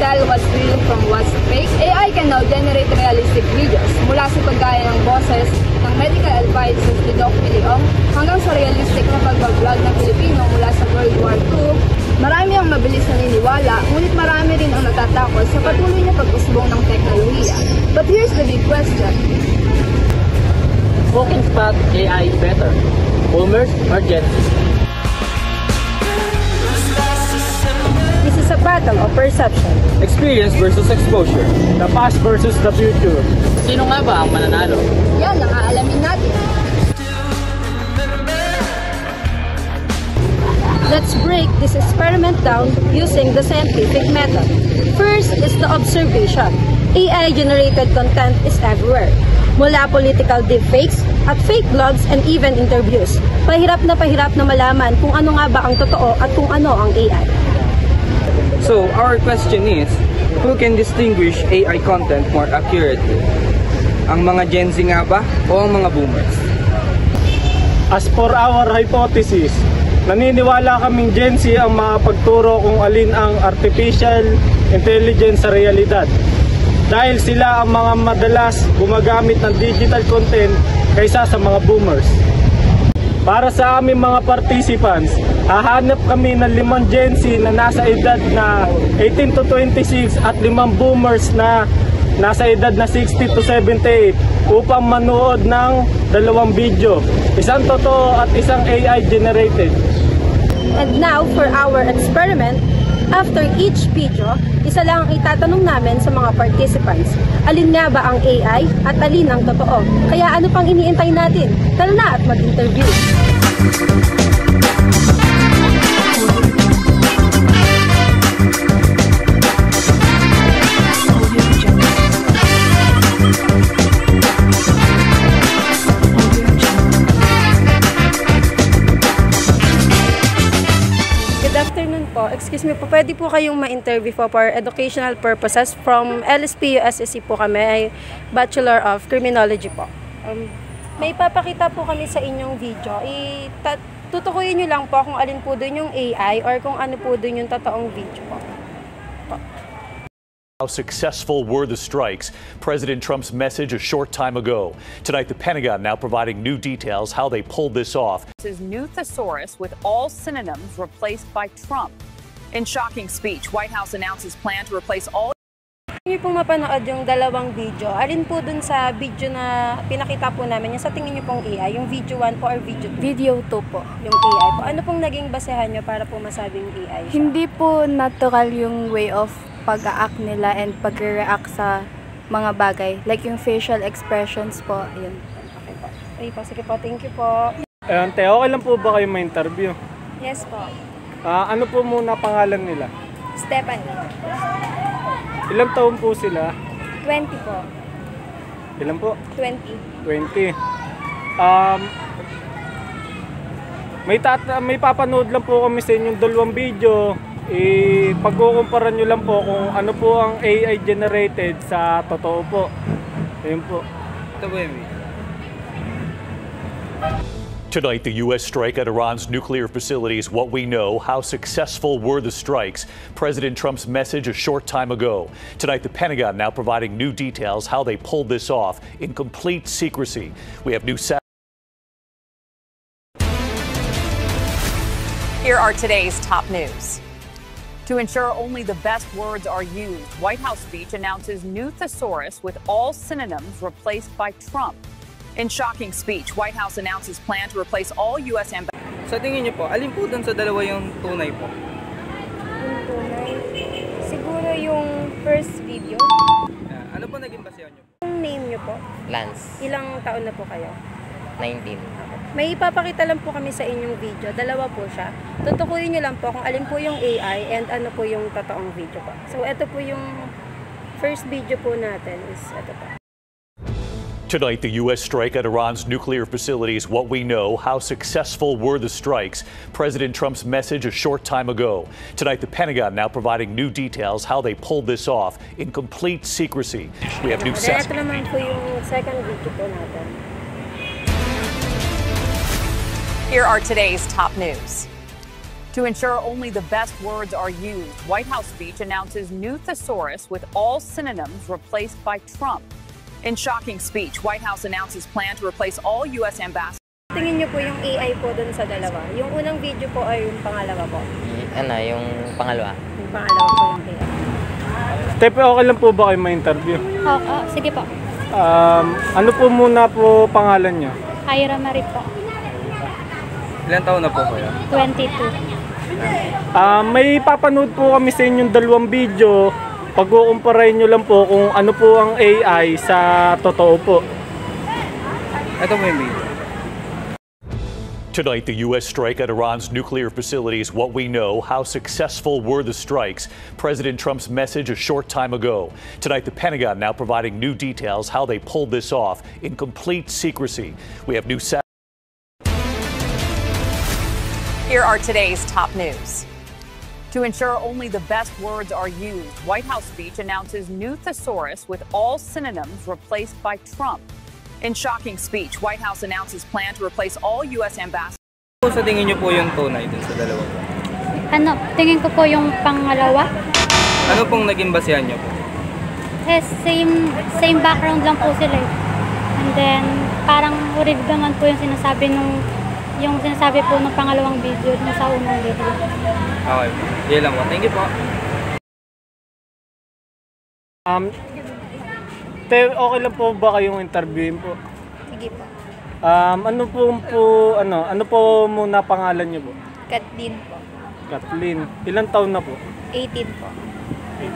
tell what's real from what's fake, AI can now generate realistic videos mula sa paggaya ng boses ng medical advisors ni Doc Leong hanggang sa realistic na pagbablog ng Pilipino mula sa World War II. Marami ang mabilis naniniwala, ngunit marami rin ang natatakot sa patuloy na pag-usbong ng teknolohiya. But here's the big question. Who can spot AI better? Boomers or Gen Z? This is a battle of perception. Experience versus exposure. The past versus the future. Sino nga ba ang mananalo? Yan ang aalamin natin. Let's break this experiment down using the scientific method. First is the observation. AI-generated content is everywhere. Mula political deepfakes at fake blogs and even interviews. Pahirap na malaman kung ano nga ba ang totoo at kung ano ang AI. So, our question is, who can distinguish AI content more accurately? Ang mga Gen Z nga ba o ang mga boomers? As for our hypothesis, naniniwala kaming Gen Z ang makapagturo kung alin ang artificial intelligence sa realidad. Dahil sila ang mga madalas gumagamit ng digital content kaysa sa mga boomers. Para sa aming mga participants, hahanap kami ng 5 Gen Z na nasa edad na 18 to 26 at 5 boomers na nasa edad na 60 to 78 upang manood ng 2 video, isang totoo at isang AI generated. And now for our experiment, after each video, isa lang ang itatanong namin sa mga participants. Alin nga ba ang AI at alin ang totoo? Kaya ano pang iniintay natin? Tara na at mag-interview! Excuse me po, pwede po kayong ma-interview po for educational purposes from LSPU SSC po kami, ay Bachelor of Criminology po. May papakita po kami sa inyong video. Tutukuyin nyo lang po kung alin po dun yung AI or kung ano po dun yung totoong video po. How successful were the strikes? President Trump's message a short time ago. Tonight, the Pentagon now providing new details how they pulled this off. This is new thesaurus with all synonyms replaced by Trump. In shocking speech, White House announces plan to replace all. Kung niyo pong mapanood yung dalawang video, alin po dun sa video na pinakita po namin, yung sa tingin niyo pong AI, yung video 1 po or video 2? Video 2 po. Yung AI po. Ano pong naging basehan niyo para po masabing AI siya? Hindi po natural yung way of pag-a-act nila and pag-react sa mga bagay. Like yung facial expressions po, yun. Okay po. Okay po, sige po. Thank you po. Te, okay lang po ba kayo ma-interview? Yes po. Ano po muna pangalan nila? Stephanie. Ilang taon po sila? 20 po. Ilan po? 20. 20. May papanood lang po kami sa inyong 2 video. Pagkukumpara nyo lang po kung ano po ang AI generated sa totoo po. Ayun po. Ito ba yun? Tonight, the U.S. strike at Iran's nuclear facilities. What we know, how successful were the strikes? President Trump's message a short time ago. Tonight, the Pentagon now providing new details how they pulled this off in complete secrecy. We have new. Here are today's top news. To ensure only the best words are used, White House speech announces new thesaurus with all synonyms replaced by Trump. In shocking speech, White House announces plan to replace all U.S. embassies. Sa tingin niyo po, alin po dun sa dalawa yung tunay po? Yung tunay? Siguro yung first video. Ano po naging basehan niyo? Yung name niyo po? Lance. Ilang taon na po kayo? 19. May ipapakita lang po kami sa inyong video. Dalawa po siya. Tutukuyin niyo lang po kung alin po yung AI and ano po yung totoong video po. So, ito po yung first video po natin is ito po. Tonight, the U.S. strike at Iran's nuclear facilities. What we know, how successful were the strikes? President Trump's message a short time ago. Tonight, the Pentagon now providing new details how they pulled this off in complete secrecy. We have new. Ito naman po yung second video po natin. Here are today's top news. To To ensure only the best words are used, White House speech announces new thesaurus with all synonyms replaced by Trump. In shocking speech, White House announces plan to replace all U.S. ambassadors. Tingin niyo po yung AI po dun sa dalawa. Yung unang video po ay yung pangalawa po. Yung pangalawa. Yung pangalawa po yung AI. Tepe, okay lang po ba kayo ma-interview? Oo, sige po. Ano po muna po pangalan niyo? Ira Marie po. Ilan taon na po kayo? 22. May papanood po kami sa inyong dalawang video. Pag-uumparahin nyo lang po kung ano po ang AI sa totoo po. Ito po yung video. Tonight, the U.S. strike at Iran's nuclear facilities. What we know, how successful were the strikes? President Trump's message a short time ago. Tonight, the Pentagon now providing new details how they pulled this off in complete secrecy. We have new. Here are today's top news. To ensure only the best words are used, White House speech announces new thesaurus with all synonyms replaced by Trump. In shocking speech, White House announces plan to replace all U.S. ambassadors. Sa tingin niyo po yung tunay dun sa dalawa po? Tingin ko po yung pangalawa. Ano pong naging basehan niyo po? Same background lang po sila eh. And then, parang urig naman po yung sinasabi po ng pangalawang video na sa unang video. Okay, yun lang po. Thank you po. Okay lang po ba kayong interviewin po? Sige po. Ano po muna pangalan niyo po? Kathleen po. Kathleen. Ilang taon na po? 18 po.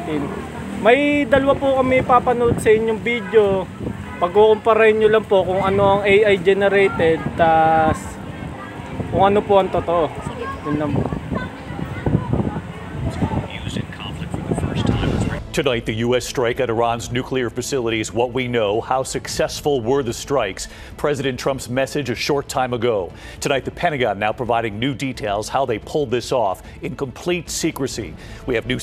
18. May dalawa po kami papanood sa inyong video. Pag-uumparahin nyo lang po kung ano ang AI generated, tas kung ano po ang totoo. Sige po. Yun lang po. Tonight, the U.S. strike at Iran's nuclear facilities. What we know, how successful were the strikes? President Trump's message a short time ago. Tonight, the Pentagon now providing new details how they pulled this off in complete secrecy. We have new.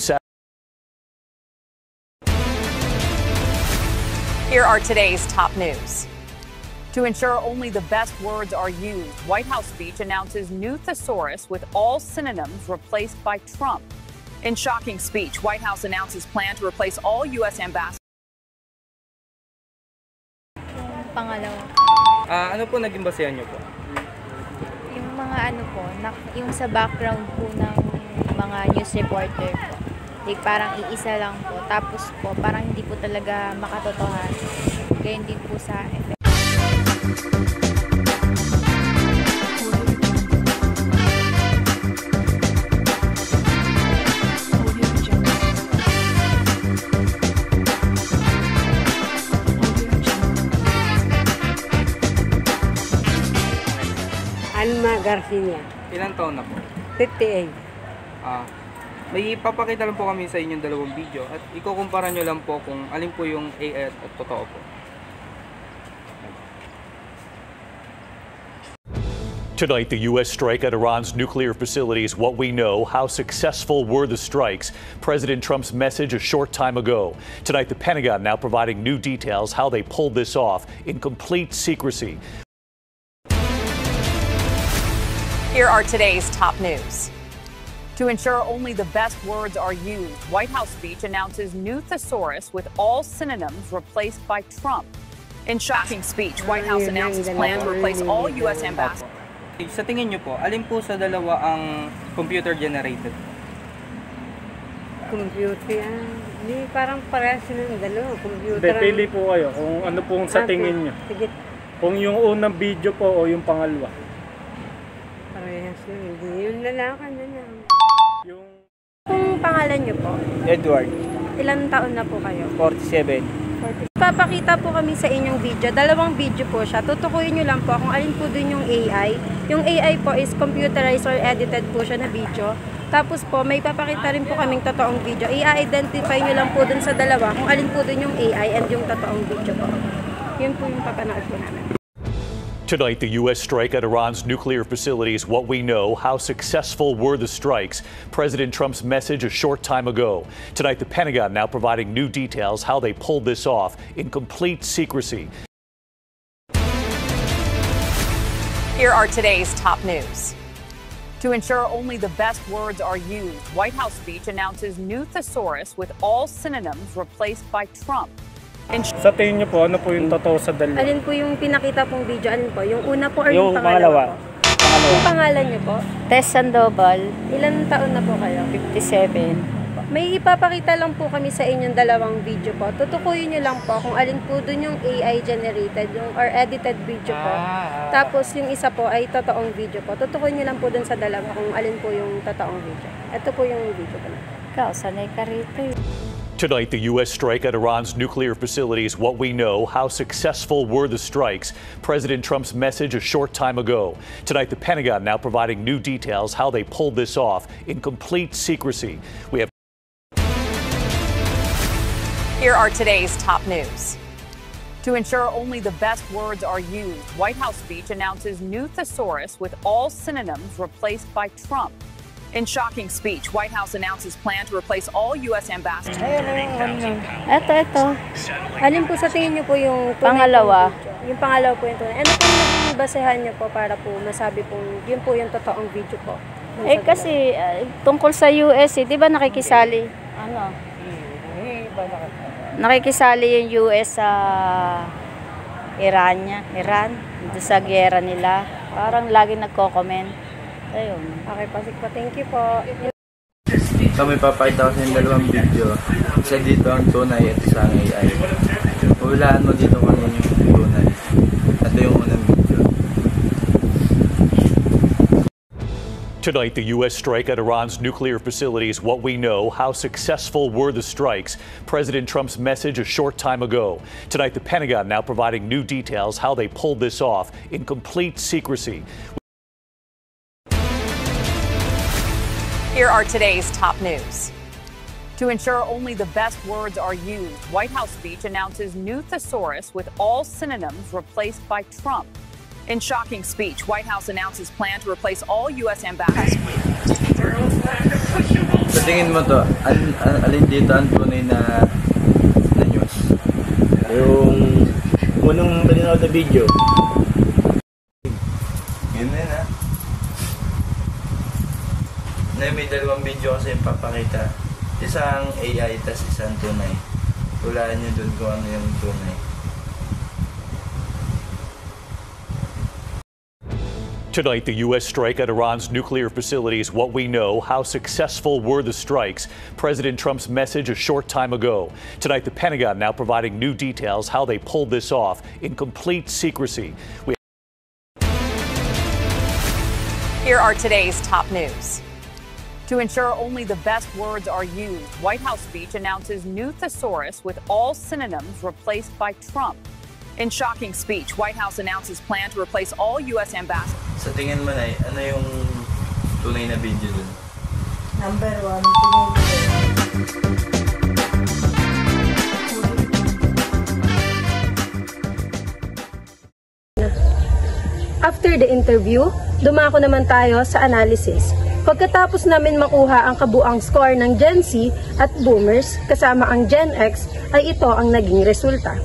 Here are today's top news. To ensure only the best words are used, White House speech announces new thesaurus with all synonyms replaced by Trump. In shocking speech, White House announces plan to replace all U.S. ambassadors. Pangalawa. Ano po naging basehan niyo po? Yung mga yung sa background po ng mga news reporter po. Like parang iisa lang po. Tapos po, parang hindi po talaga makatotohan. Ganyan din po sa effect. Alma Garcia, Ilang taon na po? 58. May papakita lang po kami sa inyong dalawang video at ikukumpara nyo lang po kung alin po yung AI at totoo po. Tonight, the U.S. strike at Iran's nuclear facilities. What we know, how successful were the strikes? President Trump's message a short time ago. Tonight, the Pentagon now providing new details how they pulled this off in complete secrecy. Here are today's top news. To ensure only the best words are used, White House speech announces new thesaurus with all synonyms replaced by Trump. In shocking speech, White House announces plan to replace all U.S. ambassadors. Sa tingin nyo po, alin po sa dalawa ang computer generated? Computer. Hindi, parang parehas silang dalawa. Computer. Hindi, pili po kayo kung ano po sa tingin nyo. Sige. Kung yung unang video po o yung pangalawa. Parehas lang. Hindi, yung lalaki na lang. Kung pangalan niyo po, Edward, ilang taon na po kayo? 47. Papakita po kami sa inyong video. Dalawang video po siya. Tutukuyin nyo lang po kung alin po dun yung AI. Yung AI po is computerized or edited po siya na video. Tapos po, may papakita rin po kaming totoong video. I-identify nyo lang po dun sa dalawa kung alin po dun yung AI and yung totoong video po. Yun po yung papanood po namin. Tonight, the U.S. strike at Iran's nuclear facilities. What we know, how successful were the strikes? President Trump's message a short time ago. Tonight, the Pentagon now providing new details how they pulled this off in complete secrecy. Here are today's top news. To ensure only the best words are used, White House speech announces new thesaurus with all synonyms replaced by Trump. Sa tingin niyo po, ano po yung totoo sa dalawa? Alin po yung pinakita pong video? Alin po? Yung una po or Yung yung pangalawa pangalawa. po? Yung pangalan niyo po? Tess Sandoval, Ilan taon na po kayo? 57. May ipapakita lang po kami sa inyong dalawang video po. Tutukuyin niyo lang po kung alin po dun yung AI generated yung, or edited video po. Tapos yung isa po ay totoong video po. Tutukuyin niyo lang po dun sa dalawa kung alin po yung totoong video. Ito po yung video po. Ikaw, sanay ka rito. Tonight, the U.S. strike at Iran's nuclear facilities. What we know, how successful were the strikes? President Trump's message a short time ago. Tonight, the Pentagon now providing new details how they pulled this off in complete secrecy. We have. Here are today's top news. To ensure only the best words are used, White House speech announces new thesaurus with all synonyms replaced by Trump. In shocking speech, White House announces plan to replace all U.S. ambassadors. Ito. Alin po sa tingin niyo po yung Pangalawa. Yung pangalawa po yung tunay. Ano po yung naging basehan niyo po para po masabi po yun po yung totoong video po? Kasi tungkol sa US, di ba nakikisali? Nakikisali yung US sa Iran, dito sa giyera nila. Parang laging nagko-comment. Ayun. Okay po, sige po. Thank you po. So may papakita ko sa yung dalawang video. Isa dito ang tunay at isa ang AI. Hulaan mo dito kung ano yung tunay. Ito yung unang video. Tonight, the U.S. strike at Iran's nuclear facilities. What we know, how successful were the strikes? President Trump's message a short time ago. Tonight, the Pentagon now providing new details how they pulled this off in complete secrecy. Here are today's top news. To ensure only the best words are used, White House speech announces new thesaurus with all synonyms replaced by Trump. In shocking speech, White House announces plan to replace all U.S. ambassadors. Sa tingin mo to, alin dito ang tunay na news? Yung unang pinanood na video. Ganun ha? May dalawang video kasi yung papakita. Isang AI, tas isang tunay. Hulaan nyo dun kung ano yung tunay. Tonight, the U.S. strike at Iran's nuclear facilities. What we know, how successful were the strikes? President Trump's message a short time ago. Tonight, the Pentagon now providing new details how they pulled this off in complete secrecy. Here are today's top news. To ensure only the best words are used, White House speech announces new thesaurus with all synonyms replaced by Trump. In shocking speech, White House announces plan to replace all U.S. ambassadors. Sa tingin mo na, ano yung tunay na video dun? Number 1. After the interview, dumako naman tayo sa analysis. Pagkatapos namin makuha ang kabuang score ng Gen Z at Boomers kasama ang Gen X, ay ito ang naging resulta.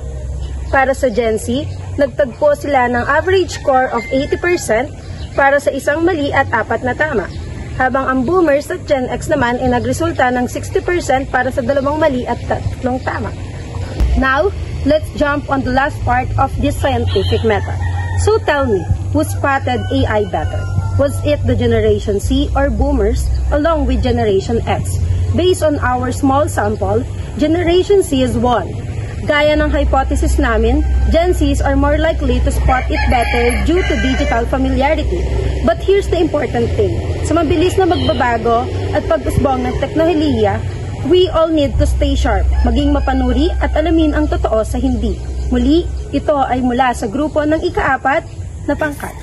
Para sa Gen Z, nagtagpo sila ng average score of 80% para sa isang mali at 4 na tama. Habang ang Boomers at Gen X naman ay nagresulta ng 60% para sa 2 mali at 3 tama. Now, let's jump on the last part of this scientific method. So tell me, who spotted AI better? Was it the Generation Z or Boomers along with Generation X? Based on our small sample, Generation Z is won. Gaya ng hypothesis namin, Gen Zs are more likely to spot it better due to digital familiarity. But here's the important thing. Sa mabilis na magbabago at pag-usbong ng teknolohiya, we all need to stay sharp, maging mapanuri at alamin ang totoo sa hindi. Muli, ito ay mula sa grupo ng ika-4 na pangkat.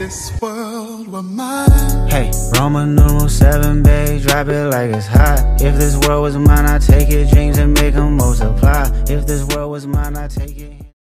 Hey, Roman numeral 7, babe, drop it like it's hot. If this world was mine, I'd take it, dreams and make them multiply. If this world was mine, I'd take it.